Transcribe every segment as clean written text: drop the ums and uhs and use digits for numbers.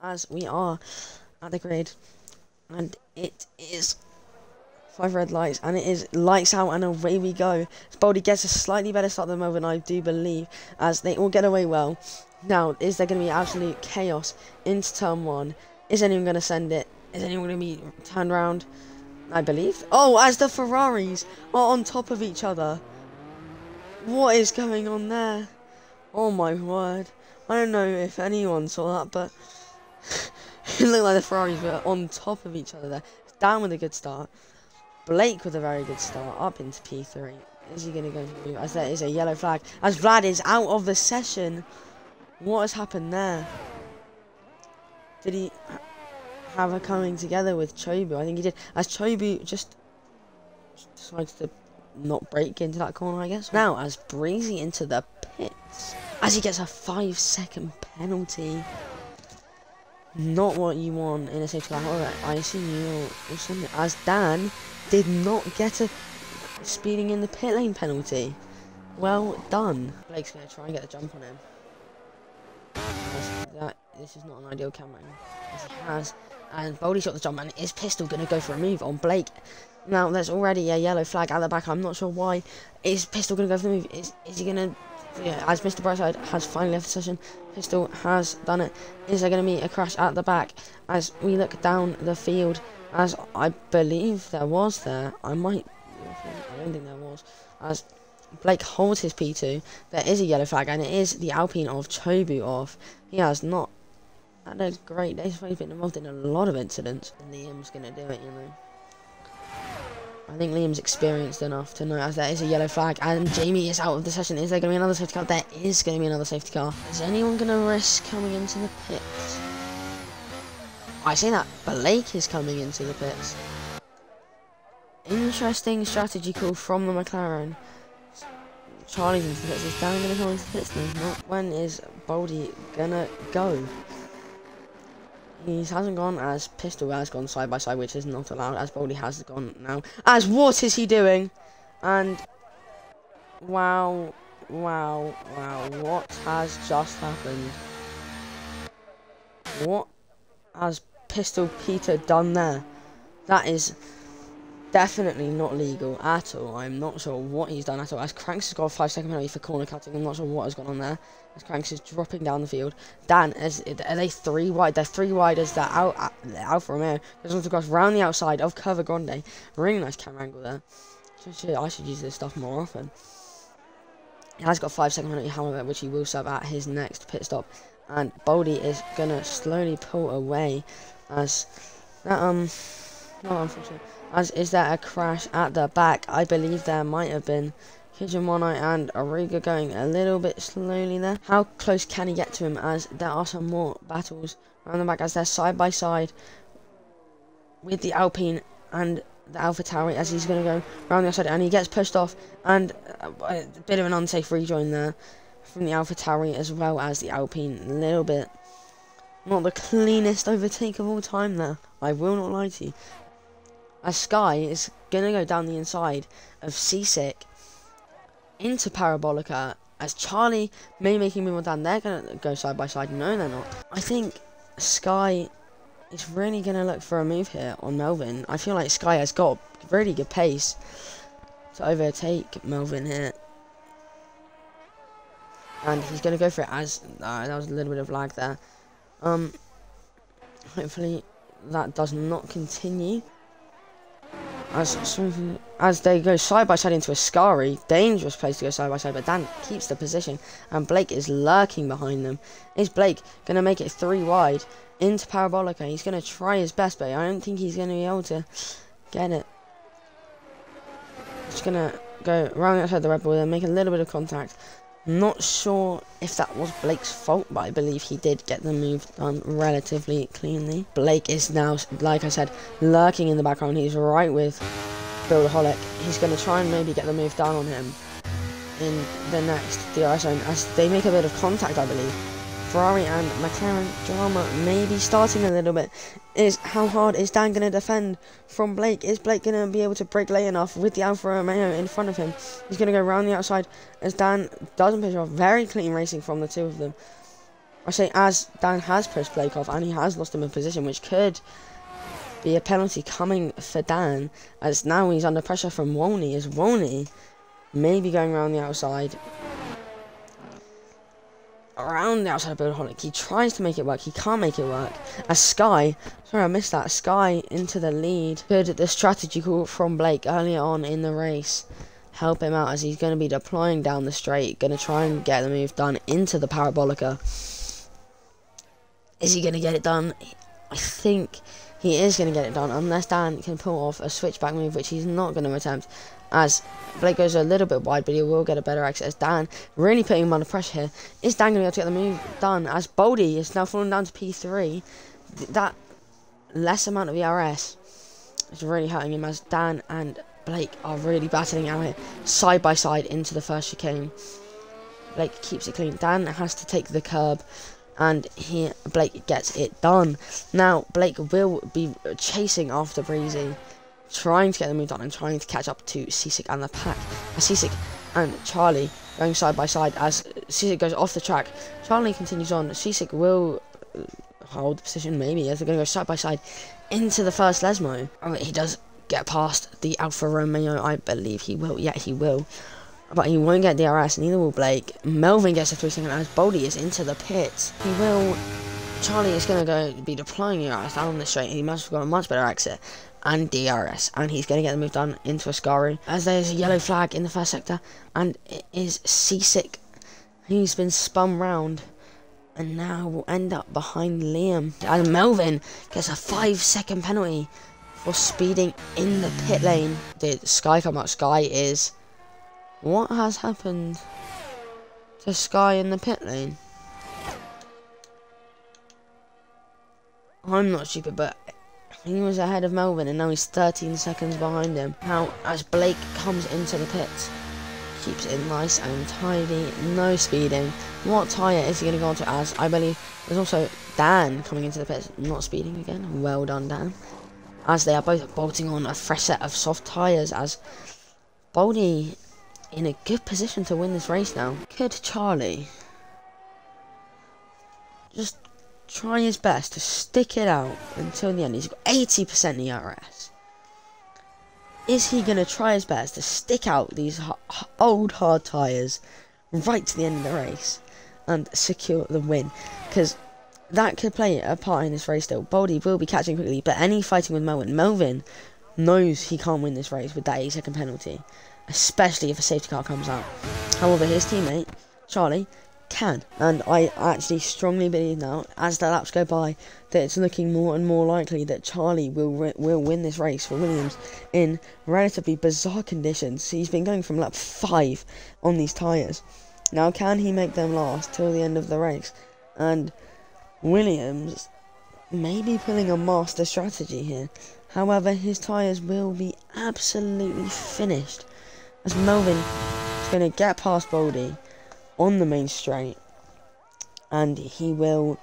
as we are at the grid, and it is 5 red lights, and it is lights out, and away we go. Baldy gets a slightly better start than Melvin, I do believe, as they all get away well. Now, is there going to be absolute chaos into turn 1? Is anyone going to send it? Is anyone going to be turned around? I believe. Oh, as the Ferraris are on top of each other. What is going on there? Oh my word. I don't know if anyone saw that, but it looked like the Ferraris were on top of each other there. Dan with a good start. Blake with a very good start, up into P3. Is he going to go through? As there is a yellow flag. As Vlad is out of the session. What has happened there? Did he have a coming together with Chobu? I think he did. As Chobu just decides to not break into that corner, I guess. Now, as Breezy into the pits. As he gets a 5-second penalty. Not what you want in a safety car. However, I assume you'll send it. As Dan did not get a speeding in the pit lane penalty. Well done. Blake's going to try and get a jump on him. This is not an ideal camera angle, as he has, and Baldy shot the jump, and is Pistol going to go for a move on Blake? Now there's already a yellow flag at the back. I'm not sure why. Is Pistol going to go for the move? Is he going to? Yeah, as Mr. Brightside has finally left the session, Pistol has done it. Is there going to be a crash at the back? As we look down the field, as I believe there was there. I don't think there was. As Blake holds his P2, there is a yellow flag, and it is the Alpine of Chobu off. He has not had a great day, so he's been involved in a lot of incidents. And Liam's going to do it, you know. I think Liam's experienced enough to know, as there is a yellow flag, and Jamie is out of the session. Is there going to be another safety car? There is going to be another safety car. Is anyone going to risk coming into the pits? I say that Blake is coming into the pits. Interesting strategy call from the McLaren. Charlie's into the pits. Is Dan going to go into the pits now? Not when is Baldy going to go? He hasn't gone, as Pistol has gone side by side, which is not allowed, as Baldy has gone now. As what is he doing? And wow, what has just happened? What has Pistol Peter done there? That is definitely not legal at all. I'm not sure what he's done at all. As Cranks has got a 5-second penalty for corner cutting, I'm not sure what has gone on there. As Cranks is dropping down the field. Dan, are they 3 wide? They're 3 wide as the Alfa Romeo goes on to cross round the outside of Curva Grande. Really nice camera angle there. I should use this stuff more often. He has got a 5-second penalty, however, which he will sub at his next pit stop. And Baldy is gonna slowly pull away as that not unfortunate. As is there a crash at the back? I believe there might have been. Kitchen One Eye and Ariga going a little bit slowly there. How close can he get to him, as there are some more battles around the back, as they're side by side with the Alpine and the Alpha Tauri, as he's going to go around the outside, and he gets pushed off, and a bit of an unsafe rejoin there from the Alpha Tauri as well as the Alpine. A little bit not the cleanest overtake of all time there, I will not lie to you. As Sky is going to go down the inside of Seasick into Parabolica, as Charlie may make him move on down. They're going to go side by side. No, they're not. I think Sky is really going to look for a move here on Melvin. I feel like Sky has got really good pace to overtake Melvin here. And he's going to go for it, as that was a little bit of lag there. Hopefully that does not continue. As they go side by side into a Ascari, dangerous place to go side by side, but Dan keeps the position, and Blake is lurking behind them. Is Blake going to make it 3 wide into Parabolica? He's going to try his best, but I don't think he's going to be able to get it. Just going to go around outside the Red Bull and make a little bit of contact. Not sure if that was Blake's fault, but I believe he did get the move done relatively cleanly. Blake is now, like I said, lurking in the background. He's right with Buildaholic. He's going to try and maybe get the move down on him in the next DRS zone, as they make a bit of contact, I believe. Ferrari and McLaren drama may be starting a little bit. How hard is Dan going to defend from Blake? Is Blake going to be able to break late enough with the Alfa Romeo in front of him? He's going to go around the outside as Dan doesn't push off. Very clean racing from the two of them. I say as Dan has pushed Blake off and he has lost him in position, which could be a penalty coming for Dan, as now he's under pressure from Wolney, as Wolney may be going around the outside. Around the outside of Buildaholic, he tries to make it work, he can't make it work, as Sky, sorry I missed that, Sky into the lead. Could the strategy call from Blake earlier on in the race help him out, as he's going to be deploying down the straight, going to try and get the move done into the Parabolica. Is he going to get it done? I think he is going to get it done, unless Dan can pull off a switchback move, which he's not going to attempt, as Blake goes a little bit wide, but he will get a better exit, as Dan really putting him under pressure here. Is Dan going to be able to get the move done, as Boldy is now falling down to P3? That less amount of ERS is really hurting him, as Dan and Blake are really battling out here, side by side into the first chicane. Blake keeps it clean. Dan has to take the curb, and here Blake gets it done. Now Blake will be chasing after Breezy, trying to get the move done and trying to catch up to Sisik and the pack. Sisik and Charlie going side by side, as Sisik goes off the track. Charlie continues on. Sisik will hold the position maybe, as they're going to go side by side into the first Lesmo. Oh, he does get past the Alfa Romeo, I believe he will. Yeah, he will. But he won't get DRS, neither will Blake. Melvin gets a 3-second as Boldy is into the pits. He will. Charlie is going to go be deploying DRS down the straight. He must have got a much better exit and DRS, and he's going to get the move done into Ascari, as there's a yellow flag in the first sector, and it is Sisik who's been spun round and now will end up behind Liam, and Melvin gets a 5-second penalty for speeding in the pit lane. Did Sky come out? Sky is... What has happened to Sky in the pit lane? I'm not stupid, but he was ahead of Melvin and now he's 13 seconds behind him. Now, as Blake comes into the pits, keeps it nice and tidy, no speeding. What tyre is he going to go on to, as I believe there's also Dan coming into the pits, not speeding again. Well done, Dan. As they are both bolting on a fresh set of soft tyres, as Boldy in a good position to win this race now. Could Charlie just try his best to stick it out until the end? He's got 80% ERS. Is he going to try his best to stick out these old hard tyres right to the end of the race and secure the win? Because that could play a part in this race still. Boldy will be catching quickly, but any fighting with Melvin. Melvin knows he can't win this race with that 8-second penalty, especially if a safety car comes out. However, his teammate, Charlie, can. And I actually strongly believe now, as the laps go by, that it's looking more and more likely that Charlie will win this race for Williams in relatively bizarre conditions. He's been going from lap 5 on these tyres. Now, can he make them last till the end of the race? And Williams may be pulling a master strategy here. However, his tyres will be absolutely finished, as Melvin is going to get past Boldy on the main straight, and he will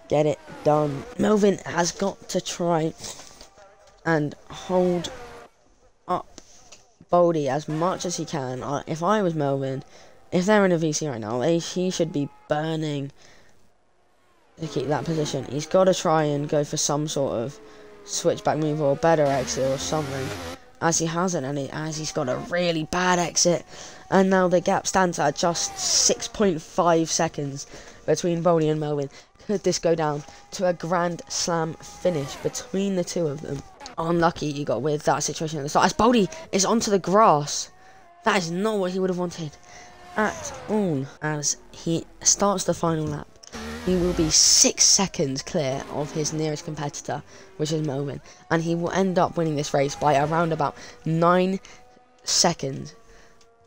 get it done. Melvin has got to try and hold up Boldy as much as he can. If I was Melvin, if they're in a VC right now, he should be burning to keep that position. He's got to try and go for some sort of switchback move or better exit or something, as he hasn't, and as he's got a really bad exit. And now the gap stands at just 6.5 seconds between Boldy and Melvin. Could this go down to a Grand Slam finish between the two of them? Unlucky you got with that situation at the start, as Boldy is onto the grass. That is not what he would have wanted at all. As he starts the final lap, he will be 6 seconds clear of his nearest competitor, which is Melvin, and he will end up winning this race by around about 9 seconds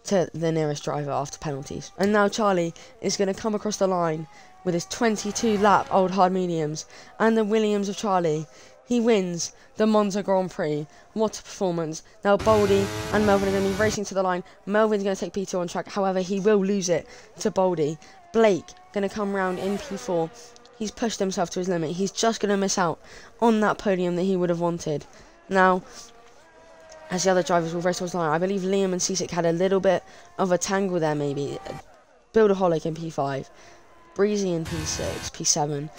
to the nearest driver after penalties. And now Charlie is going to come across the line with his 22 lap old hard mediums and the Williams of Charlie. He wins the Monza Grand Prix. What a performance. Now Boldy and Melvin are going to be racing to the line. Melvin's going to take P2 on track, however he will lose it to Boldy. Blake going to come round in P4. He's pushed himself to his limit. He's just going to miss out on that podium that he would have wanted. Now, as the other drivers will race towards the line, I believe Liam and Sisik had a little bit of a tangle there maybe. Buildaholic in P5. Breezy in P6, P7,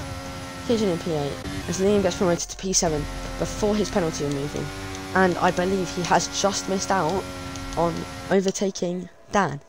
Pigeon in P8, as Liam gets promoted to P7 before his penalty removal. And I believe he has just missed out on overtaking Dan.